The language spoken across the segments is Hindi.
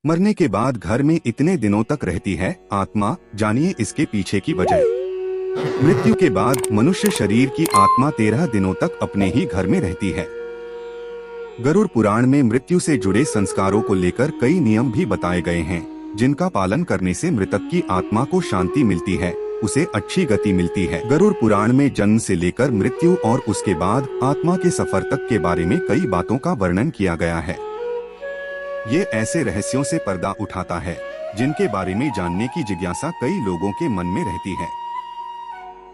मरने के बाद घर में इतने दिनों तक रहती है आत्मा, जानिए इसके पीछे की वजह। मृत्यु के बाद मनुष्य शरीर की आत्मा 13 दिनों तक अपने ही घर में रहती है। गरुड़ पुराण में मृत्यु से जुड़े संस्कारों को लेकर कई नियम भी बताए गए हैं, जिनका पालन करने से मृतक की आत्मा को शांति मिलती है, उसे अच्छी गति मिलती है। गरुड़ पुराण में जन्म से लेकर मृत्यु और उसके बाद आत्मा के सफर तक के बारे में कई बातों का वर्णन किया गया है। ये ऐसे रहस्यों से पर्दा उठाता है जिनके बारे में जानने की जिज्ञासा कई लोगों के मन में रहती है।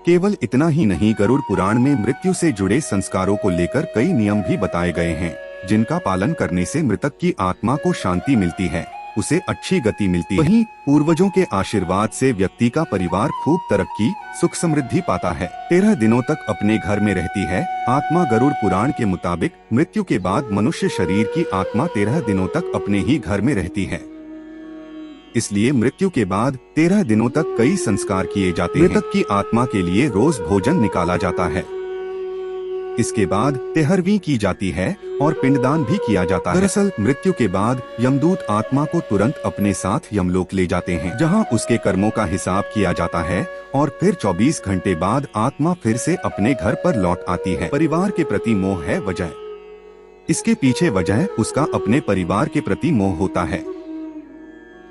केवल इतना ही नहीं, गरुड़ पुराण में मृत्यु से जुड़े संस्कारों को लेकर कई नियम भी बताए गए हैं, जिनका पालन करने से मृतक की आत्मा को शांति मिलती है, उसे अच्छी गति मिलती है। वहीं पूर्वजों के आशीर्वाद से व्यक्ति का परिवार खूब तरक्की, सुख समृद्धि पाता है। 13 दिनों तक अपने घर में रहती है आत्मा। गरुड़ पुराण के मुताबिक मृत्यु के बाद मनुष्य शरीर की आत्मा 13 दिनों तक अपने ही घर में रहती है। इसलिए मृत्यु के बाद 13 दिनों तक कई संस्कार किए जाते हैं। मृतक की आत्मा के लिए रोज भोजन निकाला जाता है। इसके बाद तेहरवीं की जाती है और पिंडदान भी किया जाता है। दरअसल मृत्यु के बाद यमदूत आत्मा को तुरंत अपने साथ यमलोक ले जाते हैं, जहां उसके कर्मों का हिसाब किया जाता है और फिर 24 घंटे बाद आत्मा फिर से अपने घर पर लौट आती है। परिवार के प्रति मोह है वजह। इसके पीछे वजह उसका अपने परिवार के प्रति मोह होता है।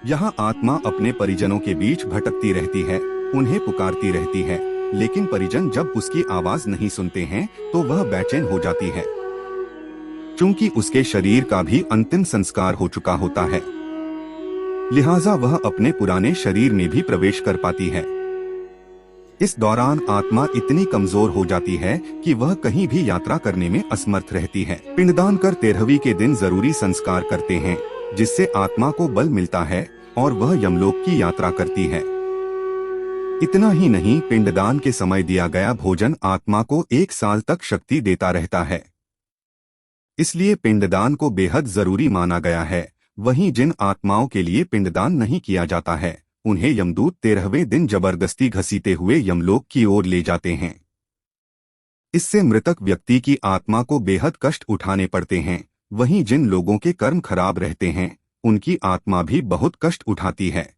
यहाँ आत्मा अपने परिजनों के बीच भटकती रहती है, उन्हें पुकारती रहती है, लेकिन परिजन जब उसकी आवाज नहीं सुनते हैं तो वह बेचैन हो जाती है। चूंकि उसके शरीर का भी अंतिम संस्कार हो चुका होता है, लिहाजा वह अपने पुराने शरीर में भी प्रवेश कर पाती है। इस दौरान आत्मा इतनी कमजोर हो जाती है कि वह कहीं भी यात्रा करने में असमर्थ रहती है। पिंडदान कर 13वीं के दिन जरूरी संस्कार करते हैं, जिससे आत्मा को बल मिलता है और वह यमलोक की यात्रा करती है। इतना ही नहीं, पिंडदान के समय दिया गया भोजन आत्मा को 1 साल तक शक्ति देता रहता है। इसलिए पिंडदान को बेहद जरूरी माना गया है। वहीं जिन आत्माओं के लिए पिंडदान नहीं किया जाता है, उन्हें यमदूत 13वें दिन जबरदस्ती घसीटे हुए यमलोक की ओर ले जाते हैं। इससे मृतक व्यक्ति की आत्मा को बेहद कष्ट उठाने पड़ते हैं। वहीं जिन लोगों के कर्म खराब रहते हैं, उनकी आत्मा भी बहुत कष्ट उठाती है।